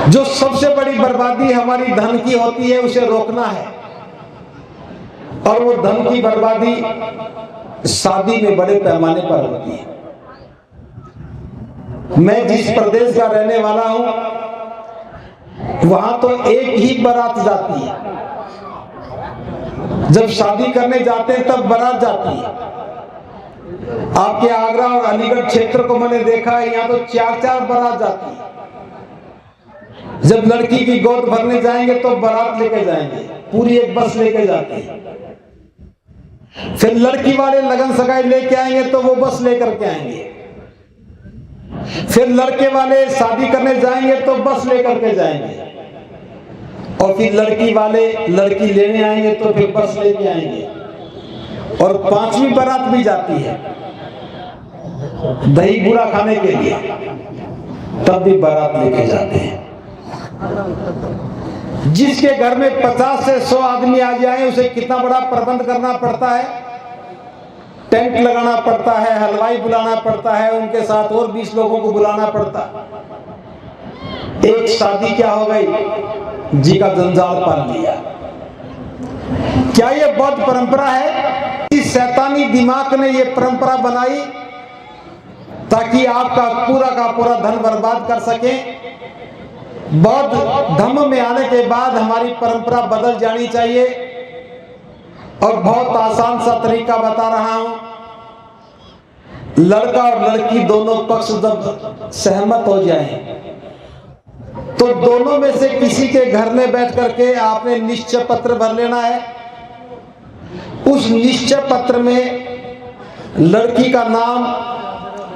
जो सबसे बड़ी बर्बादी हमारी धन की होती है उसे रोकना है, और वो धन की बर्बादी शादी में बड़े पैमाने पर होती है। मैं जिस प्रदेश का रहने वाला हूं वहां तो एक ही बारात जाती है। जब शादी करने जाते हैं तब बारात जाती है। आपके आगरा और अलीगढ़ क्षेत्र को मैंने देखा है, यहाँ तो 4-4 बारात जाती है। जब लड़की की गोद भरने जाएंगे तो बारात लेके जाएंगे, पूरी एक बस लेके जाते हैं। फिर लड़की वाले लगन सगाई लेके आएंगे तो वो बस लेकर के आएंगे। फिर लड़के वाले शादी करने जाएंगे तो बस लेकर के जाएंगे, और फिर लड़की वाले लड़की लेने आएंगे तो फिर बस लेके आएंगे। और 5वीं बारात भी जाती है दही बूढ़ा खाने के लिए, तब भी बारात लेके जाते हैं। जिसके घर में 50 से 100 आदमी आ जाए उसे कितना बड़ा प्रबंध करना पड़ता है, टेंट लगाना पड़ता है, हलवाई बुलाना पड़ता है, उनके साथ और 20 लोगों को बुलाना पड़ता। एक शादी क्या हो गई, जी का जंजाल पाल लिया। क्या ये बौद्ध परंपरा है? इस शैतानी दिमाग ने ये परंपरा बनाई ताकि आपका पूरा का पूरा धन बर्बाद कर सके। बौद्ध धर्म में आने के बाद हमारी परंपरा बदल जानी चाहिए, और बहुत आसान सा तरीका बता रहा हूं। लड़का और लड़की दोनों पक्ष जब सहमत हो जाएं तो दोनों में से किसी के घर में बैठ करके आपने निश्चय पत्र भर लेना है। उस निश्चय पत्र में लड़की का नाम,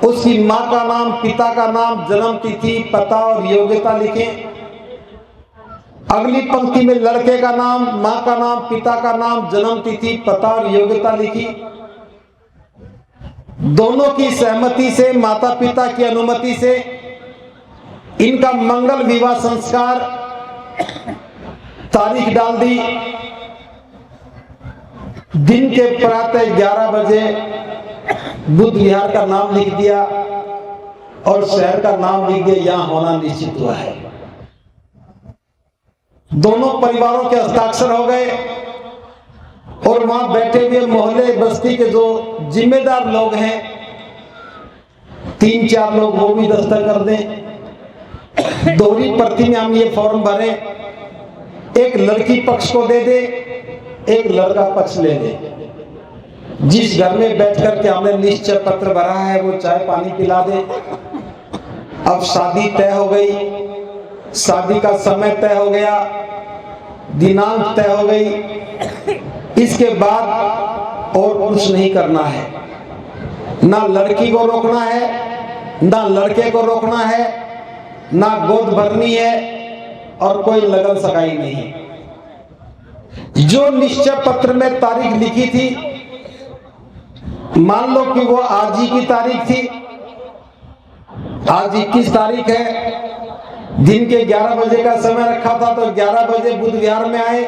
उसकी मां का नाम, पिता का नाम, जन्म तिथि, पता और योग्यता लिखें। अगली पंक्ति में लड़के का नाम, मां का नाम, पिता का नाम, जन्म तिथि, पता और योग्यता लिखी। दोनों की सहमति से, माता पिता की अनुमति से इनका मंगल विवाह संस्कार, तारीख डाल दी। दिन के प्रातः 11 बजे बुद्ध विहार का नाम लिख दिया और शहर का नाम लिख दिया, यहां होना निश्चित हुआ है। दोनों परिवारों के हस्ताक्षर हो गए, और वहां बैठे हुए मोहल्ले बस्ती के जो जिम्मेदार लोग हैं, 3-4 लोग, वो भी दस्तखत कर दें। दोहरी प्रति में हम ये फॉर्म भरें, एक लड़की पक्ष को दे दे, एक लड़का पक्ष ले दे। जिस घर में बैठ करके हमने निश्चय पत्र भरा है वो चाय पानी पिला दे। अब शादी तय हो गई, शादी का समय तय हो गया, दिनांक तय हो गई। इसके बाद और कुछ नहीं करना है, ना लड़की को रोकना है, ना लड़के को रोकना है, ना गोद भरनी है, और कोई लगन सगाई नहीं। जो निश्चय पत्र में तारीख लिखी थी, मान लो कि वो आज ही की तारीख थी, आज 21 तारीख है, दिन के 11 बजे का समय रखा था, तो 11 बजे बुद्ध विहार में आए।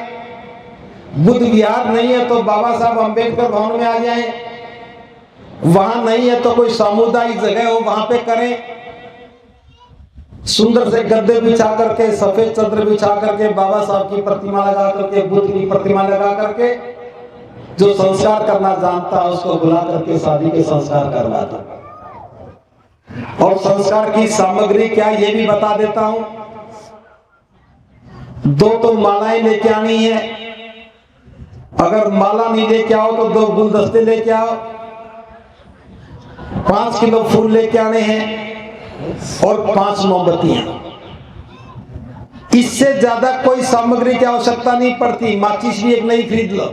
बुद्ध विहार नहीं है तो बाबा साहब अंबेडकर भवन में आ जाएं, वहां नहीं है तो कोई सामुदायिक जगह हो वहां पे करें। सुंदर से गद्दे बिछा करके, सफेद चादर बिछा करके, बाबा साहब की प्रतिमा लगा करके, बुद्ध की प्रतिमा लगा करके, जो संस्कार करना जानता है उसको बुला करके शादी के संस्कार करवा दो। और संस्कार की सामग्री क्या, ये भी बता देता हूं। 2 तो मालाएं लेके आनी है, अगर माला नहीं लेके आओ तो 2 गुलदस्ते लेके आओ, 5 किलो फूल लेके आने हैं, और 5 मोमबत्तियां। इससे ज्यादा कोई सामग्री की आवश्यकता नहीं पड़ती। माचिस भी एक नई खरीद लो।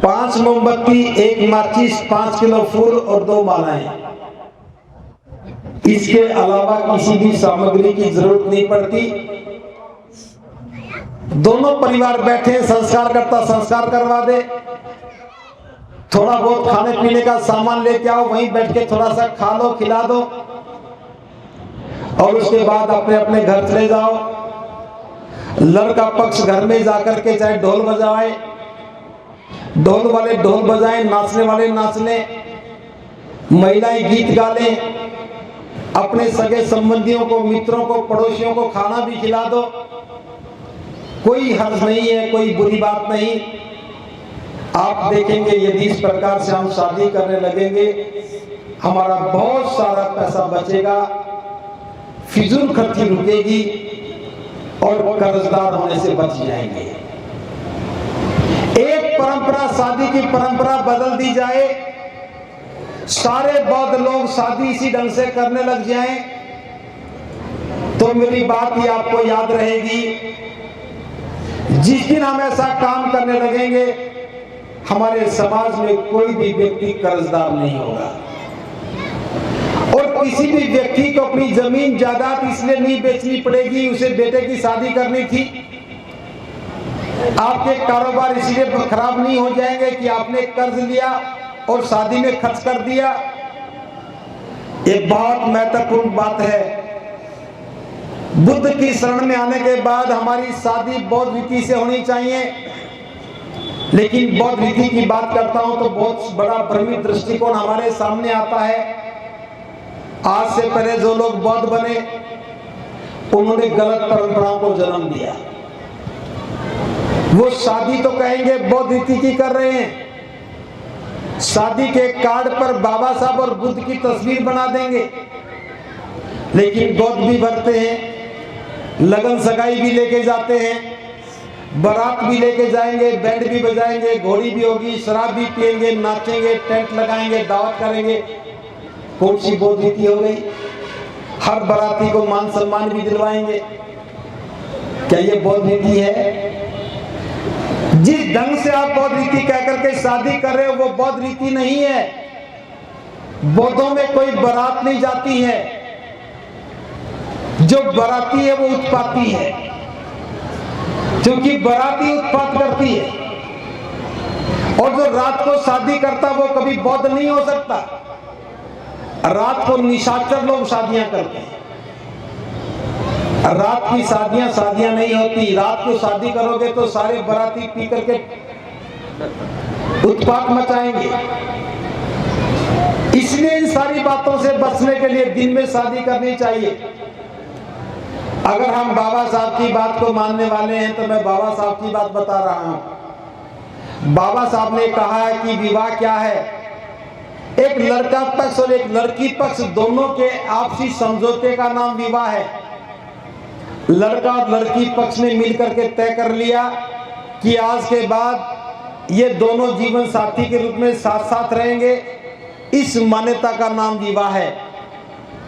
5 मोमबत्ती, 1 माचिस, 5 किलो फूल और 2 मालाएं। इसके अलावा किसी भी सामग्री की जरूरत नहीं पड़ती। दोनों परिवार बैठे, संस्कार करता संस्कार करवा दे। थोड़ा बहुत खाने पीने का सामान लेके आओ, वहीं बैठ के थोड़ा सा खा लो, खिला दो, और उसके बाद अपने अपने घर चले जाओ। लड़का पक्ष घर में जाकर के चाहे ढोल बजाए, ढोल वाले ढोल बजाएं, नाचने वाले नाच लें, महिलाएं गीत गा लें, अपने सगे संबंधियों को, मित्रों को, पड़ोसियों को खाना भी खिला दो, कोई हर्ज नहीं है, कोई बुरी बात नहीं। आप देखेंगे यदि इस प्रकार से हम शादी करने लगेंगे, हमारा बहुत सारा पैसा बचेगा, फिजूल खर्ची रुकेगी और कर्जदार होने से बच जाएंगे। एक परंपरा, शादी की परंपरा बदल दी जाए, सारे बौद्ध लोग शादी इसी ढंग से करने लग जाएं, तो मेरी बात ही आपको याद रहेगी। जिस दिन हम ऐसा काम करने लगेंगे, हमारे समाज में कोई भी व्यक्ति कर्जदार नहीं होगा। और किसी भी व्यक्ति को अपनी जमीन जायदाद इसलिए नहीं बेचनी पड़ेगी, उसे बेटे की शादी करनी थी। आपके कारोबार इसलिए खराब नहीं हो जाएंगे कि आपने कर्ज लिया और शादी में खर्च कर दिया। एक बहुत महत्वपूर्ण बात है, बुद्ध की शरण में आने के बाद हमारी शादी बौद्ध रीति से होनी चाहिए। लेकिन बौद्ध रीति की बात करता हूं तो बहुत बड़ा भ्रमित दृष्टिकोण हमारे सामने आता है। आज से पहले जो लोग बौद्ध बने, उन्होंने गलत परंपराओं को जन्म दिया। वो शादी तो कहेंगे बौद्ध रीति की कर रहे हैं, शादी के कार्ड पर बाबा साहब और बुद्ध की तस्वीर बना देंगे। लेकिन बौद्ध भी भरते हैं, लगन सगाई भी लेके जाते हैं, बारात भी लेके जाएंगे, बैंड भी बजाएंगे, घोड़ी भी होगी, शराब भी पिएंगे, नाचेंगे, टेंट लगाएंगे, दावत करेंगे। कौन सी बौद्ध रीति हो गई? हर बाराती को मान सम्मान भी दिलवाएंगे। क्या ये बौद्ध रीति है? जिस ढंग से आप बौद्ध रीति कहकर के शादी कर रहे हो, वो बौद्ध रीति नहीं है। बौद्धों में कोई बारात नहीं जाती है, जो बाराती है वो उत्पाती है, क्योंकि बाराती उत्पात करती है। और जो रात को शादी करता वो कभी बौद्ध नहीं हो सकता। रात को निशाचर लोग शादियां करते हैं। रात की शादियां नहीं होती। रात को शादी करोगे तो सारे बाराती पी करके उत्पात मचाएंगे। इसलिए इन सारी बातों से बचने के लिए दिन में शादी करनी चाहिए। अगर हम बाबा साहब की बात को मानने वाले हैं तो मैं बाबा साहब की बात बता रहा हूं। बाबा साहब ने कहा है कि विवाह क्या है? एक लड़का पक्ष और एक लड़की पक्ष दोनों के आपसी समझौते का नाम विवाह है। लड़का और लड़की पक्ष ने मिलकर के तय कर लिया कि आज के बाद ये दोनों जीवन साथी के रूप में साथ साथ रहेंगे। इस मान्यता का नाम विवाह है।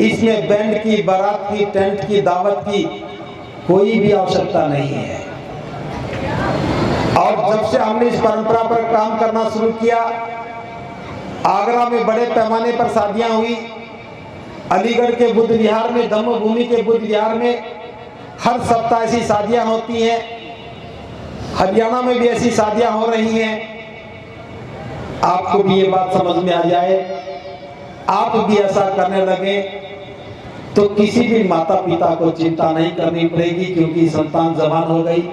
इसमें बैंड की, बारात की, टेंट की, दावत की कोई भी आवश्यकता नहीं है। और जब से हमने इस परंपरा पर काम करना शुरू किया, आगरा में बड़े पैमाने पर शादियां हुई, अलीगढ़ के बुद्ध विहार में, धम्मभूमि के बुद्ध विहार में हर सप्ताह ऐसी शादियां होती हैं। हरियाणा में भी ऐसी शादियां हो रही हैं। आपको भी ये बात समझ में आ जाए, आप भी ऐसा करने लगे तो किसी भी माता पिता को चिंता नहीं करनी पड़ेगी, क्योंकि संतान जवान हो गई,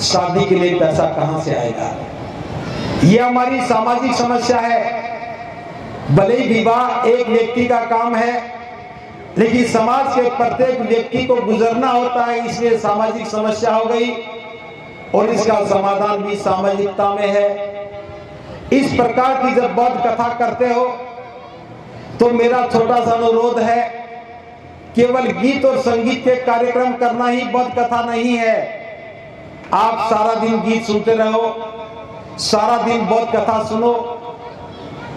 शादी के लिए पैसा कहां से आएगा? ये हमारी सामाजिक समस्या है। भले ही विवाह एक व्यक्ति का काम है, लेकिन समाज के प्रत्येक व्यक्ति को गुजरना होता है, इसलिए सामाजिक समस्या हो गई और इसका समाधान भी सामाजिकता में है। इस प्रकार की जब बौद्ध कथा करते हो तो मेरा छोटा सा अनुरोध है, केवल गीत और संगीत के कार्यक्रम करना ही बौद्ध कथा नहीं है। आप सारा दिन गीत सुनते रहो, सारा दिन बौद्ध कथा सुनो,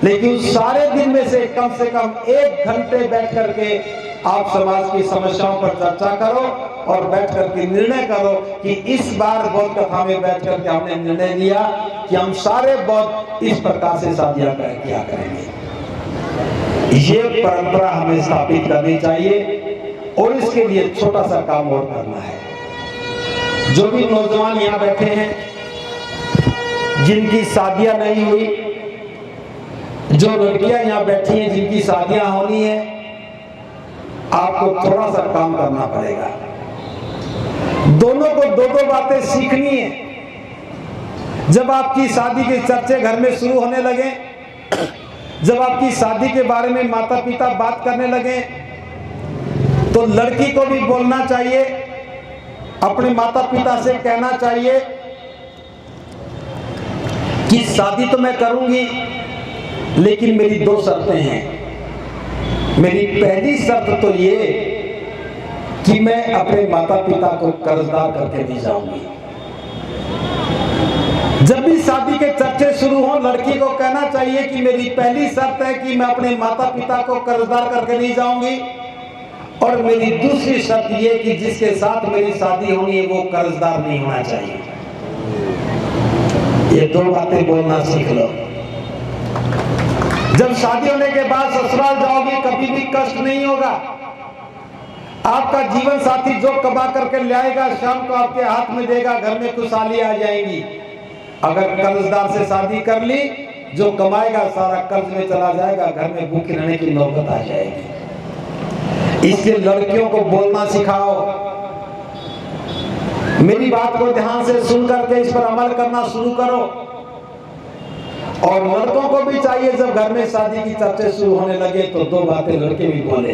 लेकिन उस सारे दिन में से कम 1 घंटे बैठ करके आप समाज की समस्याओं पर चर्चा करो और बैठ करके निर्णय करो कि इस बार बौद्ध कथा में बैठ करके हमने निर्णय लिया कि हम सारे बौद्ध इस प्रकार से शादियां किया करेंगे। ये परंपरा हमें स्थापित करनी चाहिए और इसके लिए छोटा सा काम और करना है। जो भी नौजवान यहाँ बैठे हैं, जिनकी शादियां नहीं हुई, जो लड़कियां यहाँ बैठी हैं जिनकी शादियां होनी है, आपको थोड़ा सा काम करना पड़ेगा। दोनों को 2-2 बातें सीखनी है। जब आपकी शादी के चर्चे घर में शुरू होने लगे, जब आपकी शादी के बारे में माता पिता बात करने लगे, तो लड़की को भी बोलना चाहिए, अपने माता पिता से कहना चाहिए कि शादी तो मैं करूंगी, लेकिन मेरी 2 शर्तें हैं। मेरी पहली शर्त तो ये कि मैं अपने माता पिता को कर्जदार करके नहीं जाऊंगी। जब भी शादी के चर्चे शुरू हो, लड़की को कहना चाहिए कि मेरी पहली शर्त है कि मैं अपने माता पिता को कर्जदार करके नहीं जाऊंगी, और मेरी दूसरी शर्त ये कि जिसके साथ मेरी शादी होनी है वो कर्जदार नहीं होना चाहिए। ये 2 बातें बोलना सीख लो। जब शादी होने के बाद ससुराल जाओगे, कभी भी कष्ट नहीं होगा। आपका जीवन साथी जो कमा करके लाएगा, शाम को आपके हाथ में देगा, घर में खुशहाली आ जाएगी। अगर कर्जदार से शादी कर ली, जो कमाएगा सारा कर्ज में चला जाएगा, घर में भूखे रहने की नौबत आ जाएगी। इसलिए लड़कियों को बोलना सिखाओ। मेरी बात को ध्यान से सुन करके इस पर अमल करना शुरू करो। और लड़कों को भी चाहिए, जब घर में शादी की चर्चा शुरू होने लगे तो 2 बातें लड़के भी बोले।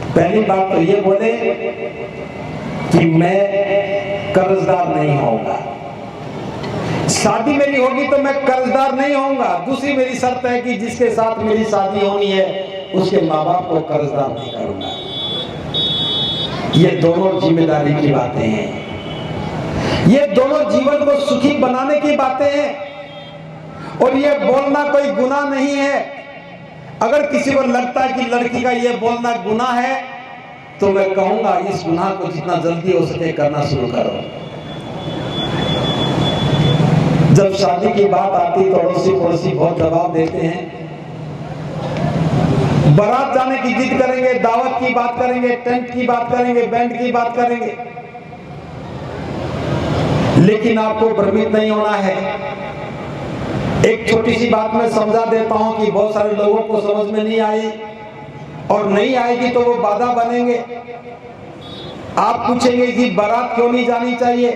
पहली बात तो ये बोले कि मैं कर्जदार नहीं होऊंगा, शादी मेरी होगी तो मैं कर्जदार नहीं होऊंगा। दूसरी मेरी शर्त है कि जिसके साथ मेरी शादी होनी है उसके माँ बाप को कर्जदार नहीं करूंगा। ये दोनों जिम्मेदारी की बातें हैं, ये दोनों जीवन को सुखी बनाने की बातें हैं। और ये बोलना कोई गुनाह नहीं है। अगर किसी को लगता है कि लड़की का ये बोलना गुनाह है, तो मैं कहूंगा इस गुनाह को जितना जल्दी हो सके करना शुरू करो। जब शादी की बात आती तो अड़ोसी पड़ोसी बहुत दबाव देते हैं। बारात जाने की जिद करेंगे, दावत की बात करेंगे, टेंट की बात करेंगे, बैंड की बात करेंगे। लेकिन आपको भ्रमित नहीं होना है। एक छोटी सी बात मैं समझा देता हूं कि बहुत सारे लोगों को समझ में नहीं आई, और नहीं आएगी तो वो बाधा बनेंगे। आप पूछेंगे कि बारात क्यों नहीं जानी चाहिए,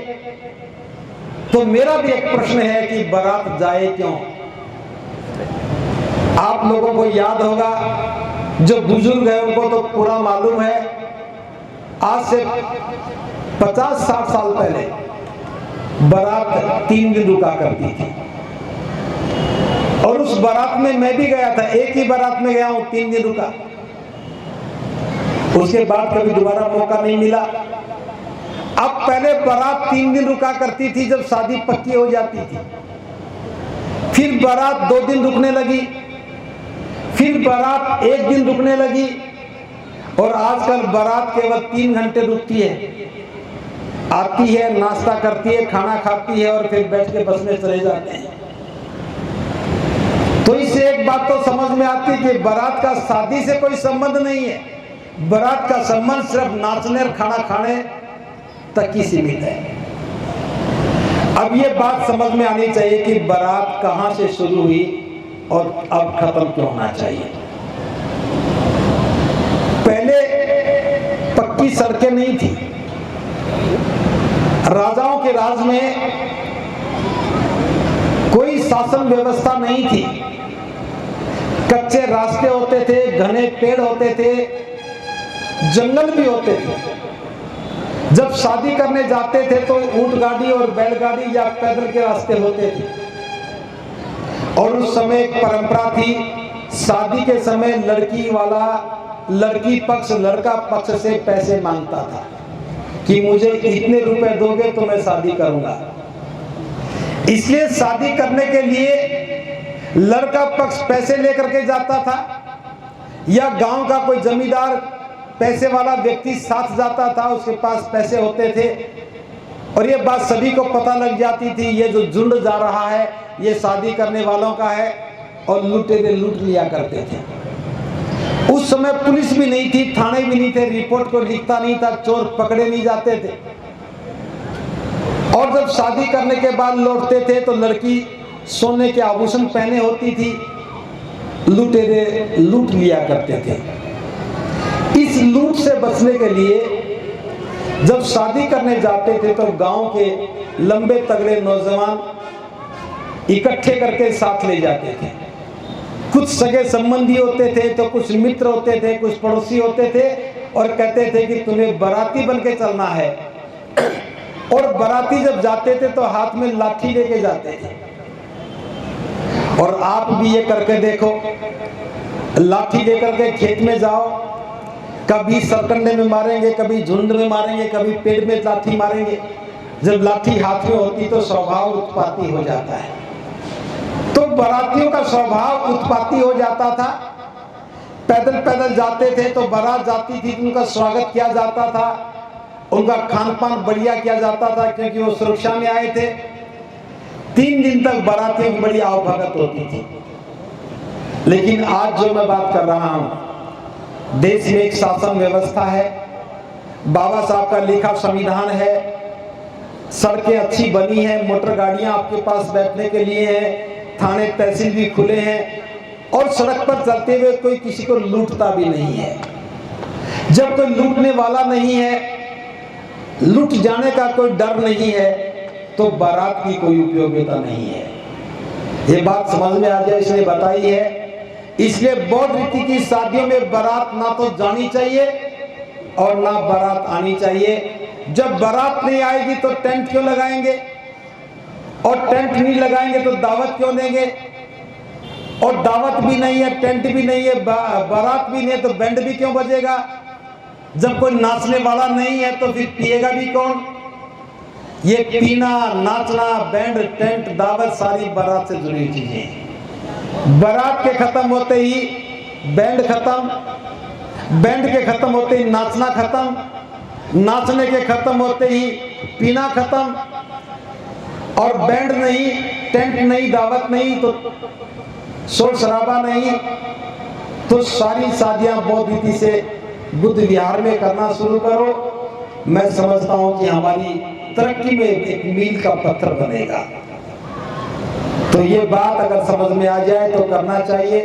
तो मेरा भी एक प्रश्न है कि बारात जाए क्यों। आप लोगों को याद होगा, जो बुजुर्ग है उनको तो पूरा मालूम है, आज से 50-60 साल पहले बारात 3 दिन रुका करती थी। और उस बारात में मैं भी गया था, एक ही बारात में गया हूं, 3 दिन रुका। उसके बाद कभी दोबारा मौका नहीं मिला। अब पहले बारात 3 दिन रुका करती थी जब शादी पक्की हो जाती थी, फिर बारात 2 दिन रुकने लगी, फिर बारात 1 दिन रुकने लगी, और आजकल बारात केवल 3 घंटे रुकती है। आती है, नाश्ता करती है, खाना खाती है और फिर बैठ के बस में चले जाते हैं। तो इससे एक बात तो समझ में आती है कि बारात का शादी से कोई संबंध नहीं है। बारात का संबंध सिर्फ नाचने और खाना खाने तक ही सीमित है। अब ये बात समझ में आनी चाहिए कि बारात कहां से शुरू हुई और अब खत्म क्यों होना चाहिए। पहले पक्की सड़कें नहीं थी। राजाओं के राज में कोई शासन व्यवस्था नहीं थी। कच्चे रास्ते होते थे, घने पेड़ होते थे, जंगल भी होते थे। जब शादी करने जाते थे तो ऊंट गाड़ी और बैलगाड़ी या पैदल के रास्ते होते थे। और उस समय एक परंपरा थी, शादी के समय लड़की वाला लड़की पक्ष लड़का पक्ष से पैसे मांगता था कि मुझे इतने रुपए दोगे तो मैं शादी करूंगा। इसलिए शादी करने के लिए लड़का पक्ष पैसे लेकर के जाता था, या गांव का कोई जमींदार पैसे वाला व्यक्ति साथ जाता था, उसके पास पैसे होते थे। और ये बात सभी को पता लग जाती थी, ये जो झुंड जा रहा है ये शादी करने वालों का है, और लुटेरे लूट लिया करते थे। उस समय पुलिस भी नहीं थी, थाने भी नहीं थे, रिपोर्ट को लिखता नहीं था, चोर पकड़े नहीं जाते थे। और जब शादी करने के बाद लौटते थे तो लड़की सोने के आभूषण पहने होती थी, लुटेरे लूट लिया करते थे। इस लूट से बचने के लिए जब शादी करने जाते थे तो गांव के लंबे तगड़े नौजवान इकट्ठे करके साथ ले जाते थे। कुछ सगे संबंधी होते थे, तो कुछ मित्र होते थे, कुछ पड़ोसी होते थे, और कहते थे कि तुम्हें बाराती बन के चलना है। और बाराती जब जाते थे तो हाथ में लाठी लेके जाते थे। और आप भी ये करके देखो, लाठी लेकर के खेत में जाओ, कभी सरकंडे में मारेंगे, कभी झुंड में मारेंगे, कभी पेड़ में लाठी मारेंगे। जब लाठी हाथ में होती तो स्वभाव उत्पाती हो जाता है। तो बारातियों का स्वभाव उत्पाती हो जाता था। पैदल पैदल जाते थे तो बारात जाती थी, उनका स्वागत किया जाता था, उनका खान पान बढ़िया किया जाता था, क्योंकि वो सुरक्षा में आए थे। 3 दिन तक बारातियों की बड़ी आवभगत होती थी। लेकिन आज जो मैं बात कर रहा हूं, देश में एक शासन व्यवस्था है, बाबा साहब का लिखा संविधान है, सड़कें अच्छी बनी हैं, मोटर गाड़ियां आपके पास बैठने के लिए हैं, थाने तहसील भी खुले हैं, और सड़क पर चलते हुए कोई किसी को लूटता भी नहीं है। जब कोई लूटने वाला नहीं है, लूट जाने का कोई डर नहीं है, तो बारात की कोई उपयोगिता नहीं है। ये बात समझ में आ जाए इसलिए बताई है। इसलिए बौद्ध रीति की शादियों में बारात ना तो जानी चाहिए और ना बारात आनी चाहिए। जब बारात नहीं आएगी तो टेंट क्यों लगाएंगे, और टेंट नहीं लगाएंगे तो दावत क्यों देंगे, और दावत भी नहीं है, टेंट भी नहीं है, बारात भी नहीं है, तो बैंड भी क्यों बजेगा। जब कोई नाचने वाला नहीं है तो फिर पिएगा भी कौन। ये पीना, नाचना, बैंड, टेंट, दावत सारी बारात से जुड़ी चीजें। बारात के खत्म होते ही बैंड खत्म, बैंड के खत्म होते ही नाचना खत्म, नाचने के खत्म होते ही पीना खत्म, और बैंड नहीं, टेंट नहीं, दावत नहीं, तो शोर शराबा नहीं, तो सारी शादियां बौद्ध रीति से बुद्ध विहार में करना शुरू करो। मैं समझता हूं कि हमारी तरक्की में एक मील का पत्थर बनेगा। तो ये बात अगर समझ में आ जाए तो करना चाहिए।